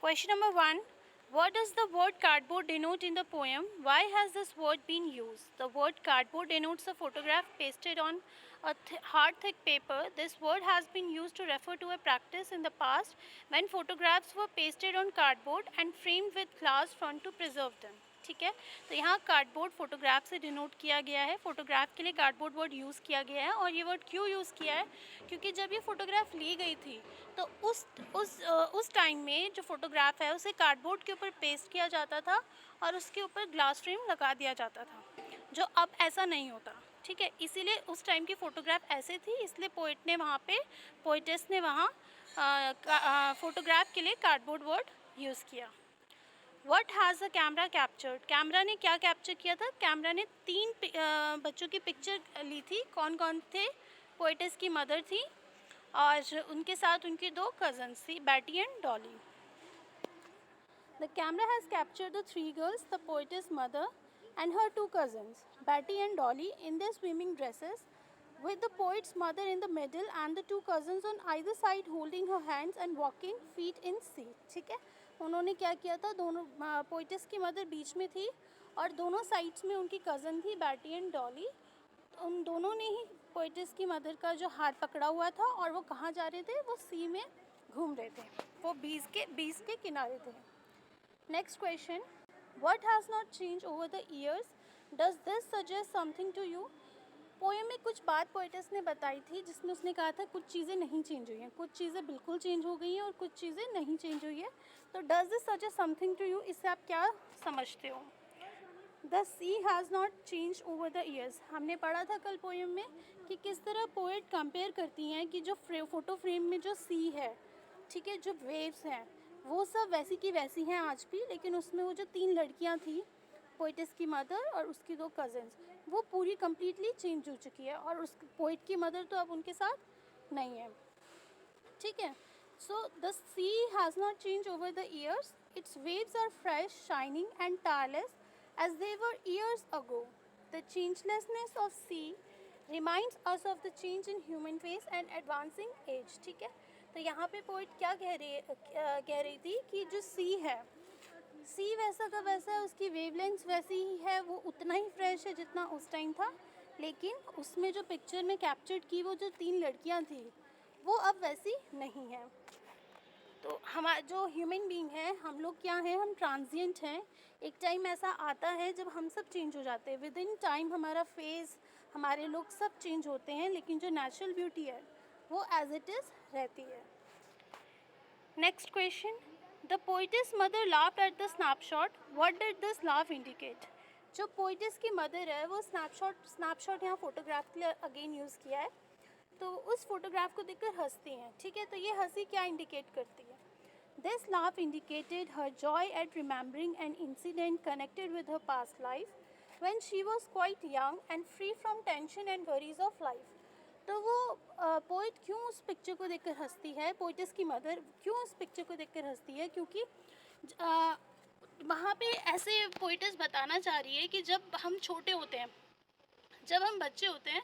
Question number 1. What does the word cardboard denote in the poem? Why has this word been used? The word cardboard denotes a photograph pasted on a hard thick paper. This word has been used to refer to a practice in the past when photographs were pasted on cardboard and framed with glass front to preserve them. ठीक है, तो यहाँ cardboard photograph से denote किया गया है. Photograph के लिए कार्डबोर्ड वर्ड यूज़ किया गया है. और ये वर्ड क्यों यूज़ किया है? क्योंकि जब ये फ़ोटोग्राफ ली गई थी तो उस टाइम में जो फ़ोटोग्राफ है उसे कार्डबोर्ड के ऊपर पेस्ट किया जाता था और उसके ऊपर ग्लास फ्रेम लगा दिया जाता था, जो अब ऐसा नहीं होता. ठीक है, इसीलिए उस टाइम की फ़ोटोग्राफ ऐसे थी, इसलिए पोइटेस ने वहाँ फ़ोटोग्राफ के लिए कार्डबोर्ड वर्ड यूज़ किया. What has the camera captured? Camera ने क्या कैप्चर किया था? कैमरा ने 3 बच्चों की पिक्चर ली थी. कौन कौन थे? पोइटेस की मदर थी और उनके साथ उनकी 2 कज़न्स थी, Betty and Dolly. The camera has captured the 3 girls, the poetess mother and her 2 cousins, Betty and Dolly, in their swimming dresses, with the poet's mother in the middle and the 2 cousins on either side holding her hands and walking feet in sea. ठीक है, उन्होंने क्या किया था? दोनों poetess की mother बीच में थी और दोनों साइड्स में उनकी कज़न थी, बैटी एंड डॉली. उन दोनों ने ही पोइटेस की मदर का जो हाथ पकड़ा हुआ था और वो कहाँ जा रहे थे? वो सी में घूम रहे थे, वो बीच के किनारे थे. Next question. What has not changed over the years? Does this suggest something to you? Poem में कुछ बात पोइटेस ने बताई थी जिसमें उसने कहा था कुछ चीज़ें नहीं चेंज हुई हैं, कुछ चीज़ें बिल्कुल चेंज हो गई हैं और कुछ चीज़ें नहीं चेंज हुई है. तो does this suggest something to you? इससे आप क्या समझते हो? The sea has not change over the years. हमने पढ़ा था कल पोएम में कि किस तरह पोएट कंपेयर करती हैं कि जो फोटो फ्रेम में जो सी है, ठीक है, जो वेव्स हैं वो सब वैसी की वैसी हैं आज भी, लेकिन उसमें वो जो 3 लड़कियां थी, पोइटेस की मदर और उसकी 2 कज़न्स, वो पूरी कम्प्लीटली चेंज हो चुकी है और उस पोइट की मदर तो अब उनके साथ नहीं है. ठीक है, so the sea has not change over the years. Its waves are fresh, shining and tireless as they were years ago. The changelessness of sea reminds us of the change in human face and advancing age. ठीक है, तो यहाँ पे poet क्या कह रही थी कि जो सी है, सी वैसा का वैसा है, उसकी वेवलेंथ वैसी ही है, वो उतना ही फ्रेश है जितना उस टाइम था, लेकिन उसमें जो पिक्चर में कैप्चर्ड की वो जो 3 लड़कियाँ थी वो अब वैसी नहीं है. तो हमारा जो ह्यूमन बीइंग है, हम लोग क्या हैं? हम ट्रांजिएंट हैं. एक टाइम ऐसा आता है जब हम सब चेंज हो जाते हैं. विद इन टाइम हमारा फेस, हमारे लोग सब चेंज होते हैं, लेकिन जो नेचुरल ब्यूटी है वो एज इट इज़ रहती है. Next question. The poetess mother laughed at the snapshot. What did this laugh indicate? जो पोइटेस की मदर है वो स्नैपशॉट यहाँ फोटोग्राफ के लिए अगेन यूज़ किया है, तो उस फोटोग्राफ को देखकर हंसती हैं. ठीक है, तो ये हंसी क्या इंडिकेट करती है? This laugh indicated her joy at remembering an incident connected with her past life when she was quite young and free from tension and worries of life. तो वो पोइट क्यों उस पिक्चर को देखकर हंसती है? पोइटेस की मदर क्यों उस पिक्चर को देखकर हंसती है? क्योंकि वहाँ पे ऐसे पोइटेस बताना चाह रही है कि जब हम छोटे होते हैं, जब हम बच्चे होते हैं,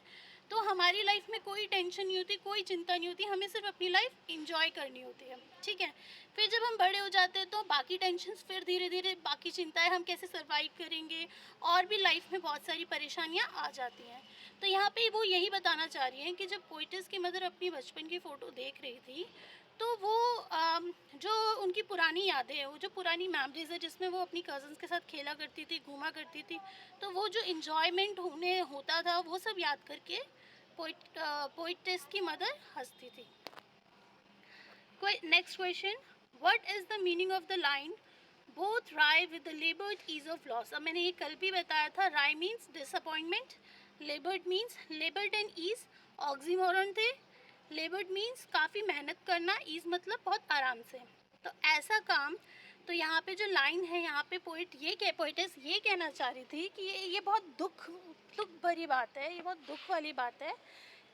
तो हमारी लाइफ में कोई टेंशन नहीं होती, कोई चिंता नहीं होती, हमें सिर्फ अपनी लाइफ इंजॉय करनी होती है. ठीक है, फिर जब हम बड़े हो जाते हैं तो बाकी टेंशन्स, फिर धीरे धीरे बाकी चिंताएं, हम कैसे सर्वाइव करेंगे, और भी लाइफ में बहुत सारी परेशानियां आ जाती हैं. तो यहाँ पे वो यही बताना चाह रही हैं कि जब पोइटेस की मदर अपनी बचपन की फ़ोटो देख रही थी तो वो जो उनकी पुरानी यादें हैं, वो जो पुरानी मेमोरीज़ है जिसमें वो अपनी कज़न्स के साथ खेला करती थी, घूमा करती थी, तो वो जो इन्जॉयमेंट होता था वो सब याद करके पोइटेस की मदर हंसती थी. Next question. What is the meaning of the line both wry with the laboured ease of loss? अब मैंने ये कल भी बताया था. Wry means disappointment, laboured means laboured and ease oxymoron थे. लेबर्ड मीन्स काफ़ी मेहनत करना, ईज मतलब बहुत आराम से. तो ऐसा काम, तो यहाँ पे जो लाइन है, यहाँ पे पोइटेस ये कहना चाह रही थी कि ये बहुत दुख भरी बात है, ये बहुत दुख वाली बात है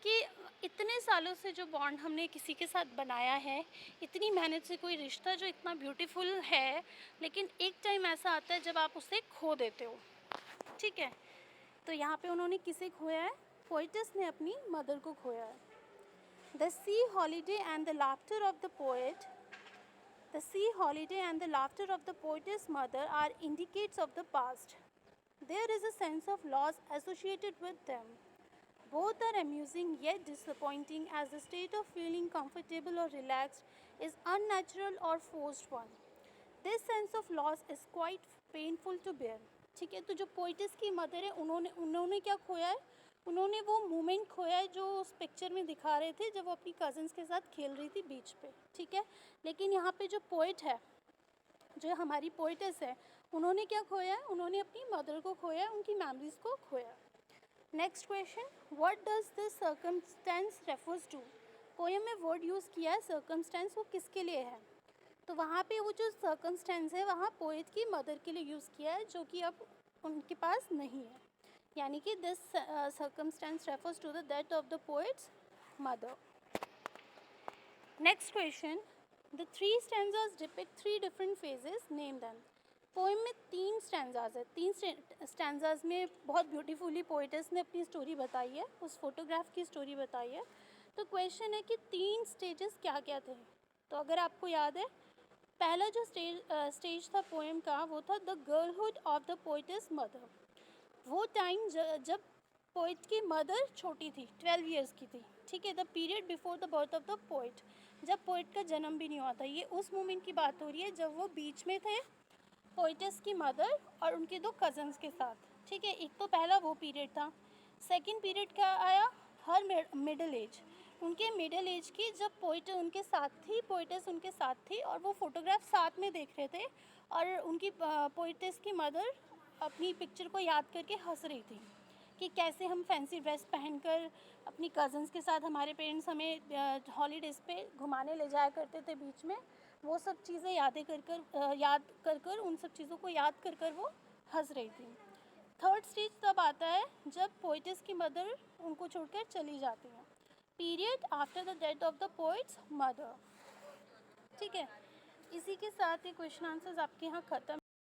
कि इतने सालों से जो बॉन्ड हमने किसी के साथ बनाया है, इतनी मेहनत से कोई रिश्ता जो इतना ब्यूटीफुल है, लेकिन एक टाइम ऐसा आता है जब आप उसे खो देते हो. ठीक है, तो यहाँ पे उन्होंने किसे खोया है? पोइटेस ने अपनी मदर को खोया है. The sea, holiday and the laughter of the poet The sea holiday and the laughter of the poetess mother are indicates of the past. There is a sense of loss associated with them. Both are amusing yet disappointing, as the state of feeling comfortable or relaxed is unnatural or forced one. This sense of loss is quite painful to bear. ठीक है, तो जो पोइटिस की mother है उन्होंने उन्होंने क्या खोया है, उन्होंने वो मोमेंट खोया है जो उस पिक्चर में दिखा रहे थे जब वो अपनी कज़न्स के साथ खेल रही थी बीच पे. ठीक है, लेकिन यहाँ पे जो पोइट है, जो हमारी पोइटिस है, उन्होंने क्या खोया है, उन्होंने अपनी मदर को खोया है, उनकी मेमोरीज को खोया. Next question, what does this circumstance refers to. Poem में वर्ड यूज़ किया है सर्कमस्टेंस, वो किसके लिए है, तो वहाँ पे वो जो सर्कमस्टेंस है वहाँ पोएट की मदर के लिए यूज़ किया है जो कि अब उनके पास नहीं है, यानी कि this circumstance refers to the death of the poet's mother. Next question, the three stanzas depict three different phases, name them. Poem में 3 स्टैंजाज है, 3 स्टैंजाज में बहुत ब्यूटीफुली पोइटस ने अपनी स्टोरी बताई है, उस फोटोग्राफ की स्टोरी बताई है. तो क्वेश्चन है कि 3 स्टेजेस क्या क्या थे. तो अगर आपको याद है, पहला जो स्टेज था पोएम का वो था the girlhood of the poet's mother. वो टाइम जब पोइट की मदर छोटी थी, 12 ईयर्स की थी. ठीक है, the period before the birth of the poet, जब पोइट का जन्म भी नहीं हुआ था. ये उस मोमेंट की बात हो रही है जब वो बीच में थे पोइटस की मदर और उनके 2 कज़न्स के साथ. ठीक है, एक तो पहला वो पीरियड था. सेकंड पीरियड क्या आया, हर मिडिल एज, उनके मिडिल एज की, जब पोइट उनके साथ थी, पोइटस उनके साथ थी और वो फोटोग्राफ साथ में देख रहे थे और उनकी पोइटस की मदर अपनी पिक्चर को याद करके हंस रही थी कि कैसे हम फैंसी ड्रेस पहनकर अपनी कज़न्स के साथ, हमारे पेरेंट्स हमें हॉलीडेज़ पे घुमाने ले जाया करते थे बीच में, वो सब चीज़ें याद कर उन सब चीज़ों को याद कर वो हंस रही थी. थर्ड स्टेज तब आता है जब पोइटस की मदर उनको छोड़कर चली जाती हैं, period after the death of the poets mother. ठीक है, इसी के साथ ये क्वेश्चन आंसर्स आपके यहाँ ख़त्म.